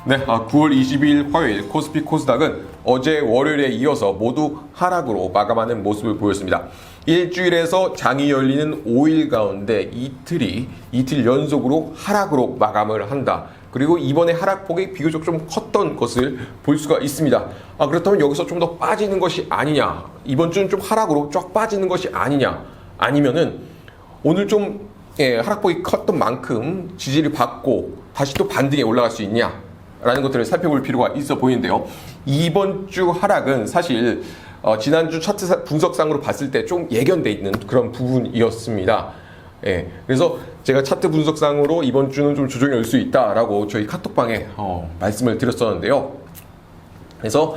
네, 9월 20일 화요일 코스피 코스닥은 어제 월요일에 이어서 모두 하락으로 마감하는 모습을 보였습니다. 일주일에서 장이 열리는 5일 가운데 이틀 연속으로 하락으로 마감을 한다. 그리고 이번에 하락폭이 비교적 좀 컸던 것을 볼 수가 있습니다. 그렇다면 여기서 좀 더 빠지는 것이 아니냐, 이번 주는 좀 하락으로 쫙 빠지는 것이 아니냐, 아니면은 오늘 좀 하락폭이 컸던 만큼 지지를 받고 다시 또 반등에 올라갈 수 있냐 라는 것들을 살펴볼 필요가 있어 보이는데요. 이번 주 하락은 사실 지난주 차트 분석상으로 봤을 때 좀 예견돼 있는 그런 부분이었습니다. 그래서 제가 차트 분석상으로 이번 주는 좀 조정이 올 수 있다라고 저희 카톡방에 말씀을 드렸었는데요. 그래서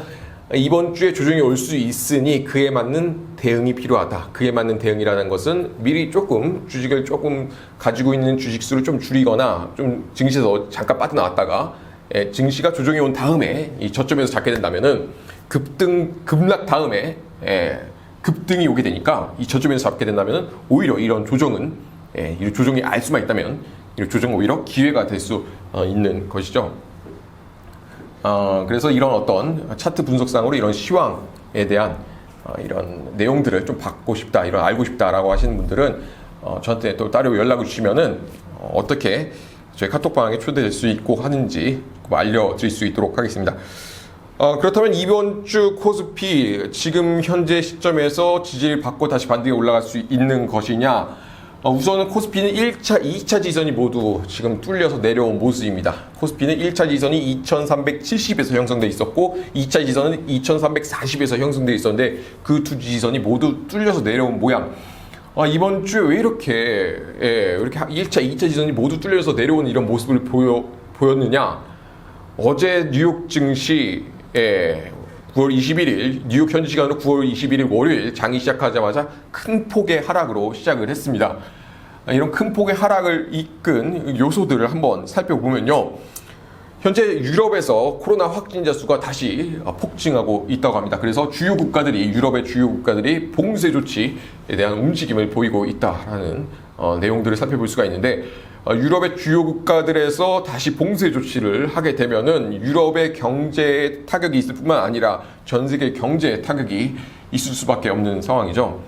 이번 주에 조정이 올 수 있으니 그에 맞는 대응이 필요하다. 그에 맞는 대응이라는 것은 미리 주식을 조금 가지고 있는 주식수를 좀 줄이거나 좀 증시에서 잠깐 빠져나왔다가 증시가 조정이 온 다음에 이 저점에서 잡게 된다면은 급락 다음에 급등이 오게 되니까 이 저점에서 잡게 된다면은 오히려 이런 조정은 이 조정이 알 수만 있다면 이 조정은 오히려 기회가 될 수 있는 것이죠. 그래서 이런 어떤 차트 분석상으로 이런 시황에 대한 이런 내용들을 좀 받고 싶다, 이런 알고 싶다라고 하시는 분들은 저한테 또 따로 연락을 주시면은 어떻게 저희 카톡방에 초대될 수 있고 하는지 알려드릴 수 있도록 하겠습니다. 그렇다면 이번 주 코스피 지금 현재 시점에서 지지를 받고 다시 반등에 올라갈 수 있는 것이냐? 우선은 코스피는 1차, 2차 지선이 모두 지금 뚫려서 내려온 모습입니다. 코스피는 1차 지선이 2370에서 형성되어 있었고 2차 지선은 2340에서 형성되어 있었는데 그 두 지선이 모두 뚫려서 내려온 모양. 이번 주에 왜 이렇게 1차, 2차 지선이 모두 뚫려서 내려온 이런 모습을 보였느냐? 어제 뉴욕 증시 9월 21일 뉴욕 현지 시간으로 9월 21일 월요일 장이 시작하자마자 큰 폭의 하락으로 시작을 했습니다. 이런 큰 폭의 하락을 이끈 요소들을 한번 살펴보면요. 현재 유럽에서 코로나 확진자 수가 다시 폭증하고 있다고 합니다. 그래서 유럽의 주요 국가들이 봉쇄 조치에 대한 움직임을 보이고 있다라는 내용들을 살펴볼 수가 있는데, 유럽의 주요 국가들에서 다시 봉쇄 조치를 하게 되면은 유럽의 경제에 타격이 있을 뿐만 아니라 전 세계 경제에 타격이 있을 수밖에 없는 상황이죠.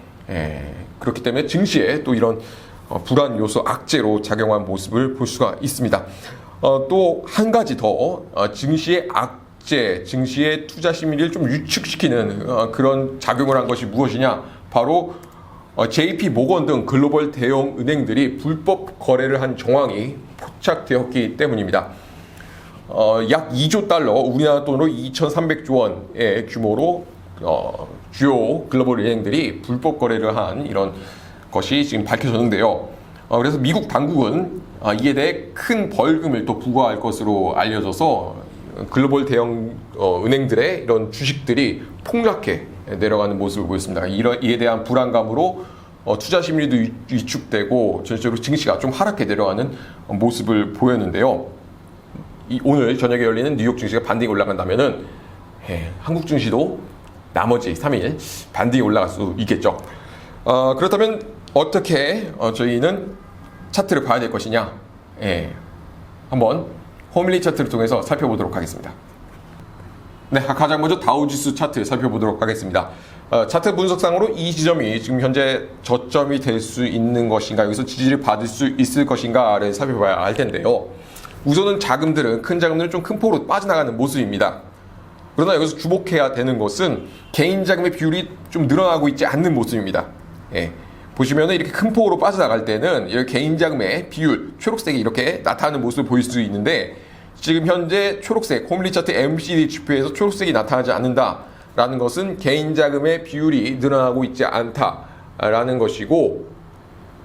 그렇기 때문에 증시에 또 이런 불안 요소, 악재로 작용한 모습을 볼 수가 있습니다. 또 한 가지 더 증시의 악재, 증시의 투자 심리를 좀 위축시키는 그런 작용을 한 것이 무엇이냐? 바로 JP 모건 등 글로벌 대형 은행들이 불법 거래를 한 정황이 포착되었기 때문입니다. 약 2조 달러, 우리나라 돈으로 2,300조 원의 규모로 주요 글로벌 은행들이 불법 거래를 한 이런 것이 지금 밝혀졌는데요. 그래서 미국 당국은 이에 대해 큰 벌금을 또 부과할 것으로 알려져서 글로벌 대형 은행들의 이런 주식들이 폭락해 내려가는 모습을 보였습니다. 이에 대한 불안감으로 투자 심리도 위축되고 전체적으로 증시가 좀 하락해 내려가는 모습을 보였는데요. 오늘 저녁에 열리는 뉴욕 증시가 반등이 올라간다면은 한국 증시도 나머지 3일 반등이 올라갈 수 있겠죠. 그렇다면 어떻게 저희는 차트를 봐야 될 것이냐? 한번 호밀리 차트를 통해서 살펴보도록 하겠습니다. 네, 가장 먼저 다우지수 차트 살펴보도록 하겠습니다. 차트 분석상으로 이 지점이 지금 현재 저점이 될 수 있는 것인가, 여기서 지지를 받을 수 있을 것인가를 살펴봐야 할 텐데요. 우선은 큰 자금들은 좀 큰 폭으로 빠져나가는 모습입니다. 그러나 여기서 주목해야 되는 것은 개인 자금의 비율이 좀 늘어나고 있지 않는 모습입니다. 보시면은 이렇게 큰 폭으로 빠져나갈 때는 이렇게 개인 자금의 비율, 초록색이 이렇게 나타나는 모습을 보일 수 있는데, 지금 현재 초록색, 호밀리 차트 MCD 지표에서 초록색이 나타나지 않는다라는 것은 개인 자금의 비율이 늘어나고 있지 않다라는 것이고,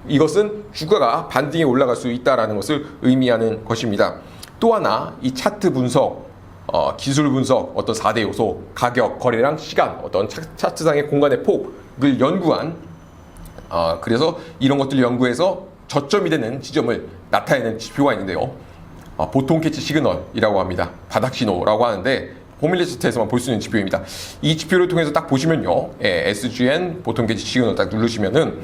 이것은 주가가 반등에 올라갈 수 있다라는 것을 의미하는 것입니다. 또 하나, 이 차트 분석, 기술 분석, 어떤 4대 요소, 가격, 거래량, 시간, 어떤 차트상의 공간의 폭을 연구한, 그래서 이런 것들을 연구해서 저점이 되는 지점을 나타내는 지표가 있는데요. 보통 캐치 시그널이라고 합니다. 바닥 신호라고 하는데 호밀리 차트에서만 볼 수 있는 지표입니다. 이 지표를 통해서 딱 보시면요, SGN 보통 캐치 시그널 딱 누르시면은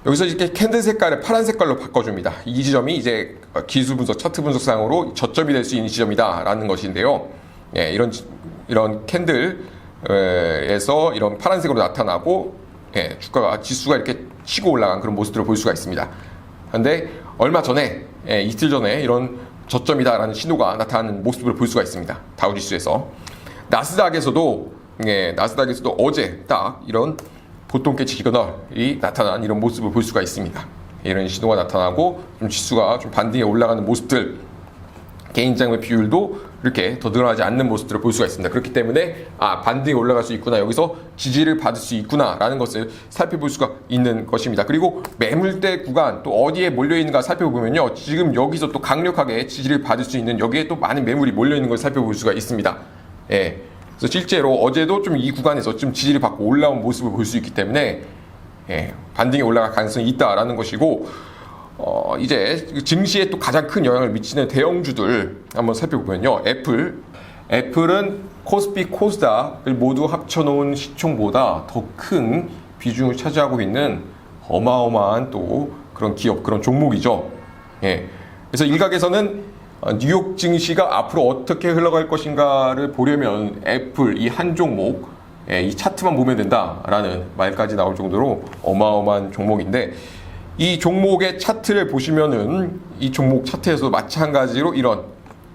여기서 이렇게 캔들 색깔을 파란 색깔로 바꿔줍니다. 이 지점이 이제 기술 분석, 차트 분석상으로 저점이 될 수 있는 지점이다라는 것인데요. 예, 이런 캔들에서 이런 파란색으로 나타나고, 예, 지수가 이렇게 치고 올라간 그런 모습들을 볼 수가 있습니다. 그런데 얼마 전에, 예, 이틀 전에 이런 저점이다라는 신호가 나타나는 모습을 볼 수가 있습니다. 다우지수에서. 나스닥에서도 어제 딱 이런 보통계 시그널이 나타난 이런 모습을 볼 수가 있습니다. 이런 신호가 나타나고 좀 지수가 좀 반등해 올라가는 모습들, 개인장의 비율도 이렇게 더 늘어나지 않는 모습들을 볼 수가 있습니다. 그렇기 때문에 반등이 올라갈 수 있구나, 여기서 지지를 받을 수 있구나 라는 것을 살펴볼 수가 있는 것입니다. 그리고 매물대 구간 또 어디에 몰려있는가 살펴보면요, 지금 여기서 또 강력하게 지지를 받을 수 있는, 여기에 또 많은 매물이 몰려있는 걸 살펴볼 수가 있습니다. 예. 그래서 실제로 어제도 좀 이 구간에서 좀 지지를 받고 올라온 모습을 볼 수 있기 때문에, 예, 반등이 올라갈 가능성이 있다라는 것이고, 이제 증시에 또 가장 큰 영향을 미치는 대형주들 한번 살펴보면요, 애플은 코스피, 코스닥을 모두 합쳐놓은 시총보다 더 큰 비중을 차지하고 있는 어마어마한 또 그런 기업, 그런 종목이죠. 예. 그래서 일각에서는 뉴욕 증시가 앞으로 어떻게 흘러갈 것인가를 보려면 애플 이 한 종목, 이 차트만 보면 된다라는 말까지 나올 정도로 어마어마한 종목인데, 이 종목의 차트를 보시면은 이 종목 차트에서 마찬가지로 이런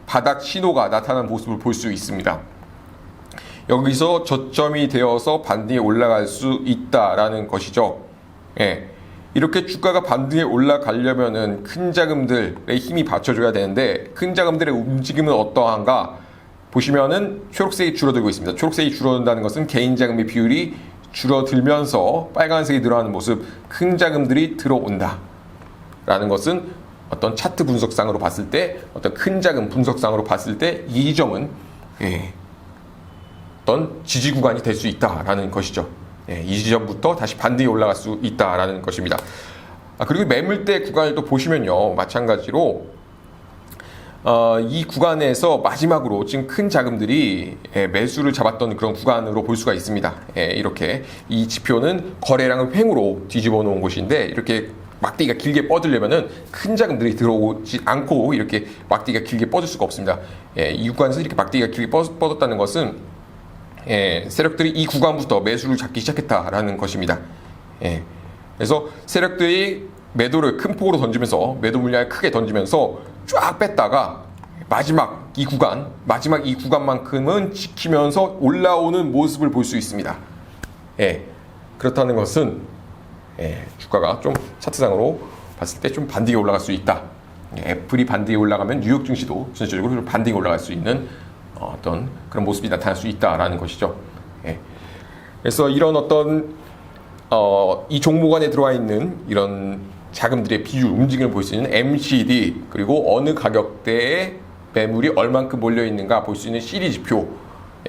바닥 신호가 나타나는 모습을 볼 수 있습니다. 여기서 저점이 되어서 반등에 올라갈 수 있다라는 것이죠. 예. 이렇게 주가가 반등에 올라가려면은 큰 자금들의 힘이 받쳐줘야 되는데, 큰 자금들의 움직임은 어떠한가 보시면은 초록색이 줄어들고 있습니다. 초록색이 줄어든다는 것은 개인 자금의 비율이 줄어들면서 빨간색이 늘어나는 모습, 큰 자금들이 들어온다 라는 것은 어떤 차트 분석상으로 봤을 때, 어떤 큰 자금 분석상으로 봤을 때 이 점은, 예, 어떤 지지 구간이 될 수 있다라는 것이죠. 예, 이 지점부터 다시 반등이 올라갈 수 있다라는 것입니다. 그리고 매물대 구간을 또 보시면요, 마찬가지로 이 구간에서 마지막으로 지금 큰 자금들이, 예, 매수를 잡았던 그런 구간으로 볼 수가 있습니다. 예, 이렇게 이 지표는 거래량을 횡으로 뒤집어 놓은 곳인데, 이렇게 막대기가 길게 뻗으려면은 큰 자금들이 들어오지 않고 이렇게 막대기가 길게 뻗을 수가 없습니다. 예, 이 구간에서 이렇게 막대기가 길게 뻗었다는 것은, 예, 세력들이 이 구간부터 매수를 잡기 시작했다라는 것입니다. 예, 그래서 세력들이 매도를 큰 폭으로 던지면서, 매도 물량을 크게 던지면서 쫙 뺐다가 마지막 이 구간만큼은 지키면서 올라오는 모습을 볼 수 있습니다. 예, 그렇다는 것은, 예, 주가가 좀 차트상으로 봤을 때 좀 반등이 올라갈 수 있다. 예, 애플이 반등이 올라가면 뉴욕 증시도 전체적으로 좀 반등이 올라갈 수 있는 어떤 그런 모습이 나타날 수 있다라는 것이죠. 예. 그래서 이런 어떤 이 종목 안에 들어와 있는 이런 자금들의 비율, 움직임을 볼 수 있는 MCD, 그리고 어느 가격대에 매물이 얼만큼 몰려 있는가 볼 수 있는 CD 지표,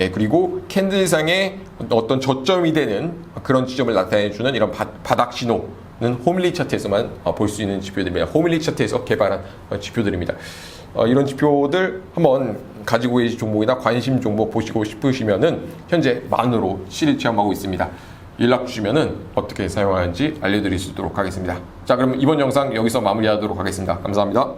예, 그리고 캔들상의 어떤 저점이 되는 그런 지점을 나타내주는 이런 바닥 신호는 호밀리 차트에서만 볼 수 있는 지표들입니다. 호밀리 차트에서 개발한 지표들입니다. 이런 지표들 한번 가지고 계신 종목이나 관심 종목 보시고 싶으시면은 현재 만으로 실을 체험하고 있습니다. 연락 주시면은 어떻게 사용하는지 알려드릴 수 있도록 하겠습니다. 자, 그럼 이번 영상 여기서 마무리하도록 하겠습니다. 감사합니다.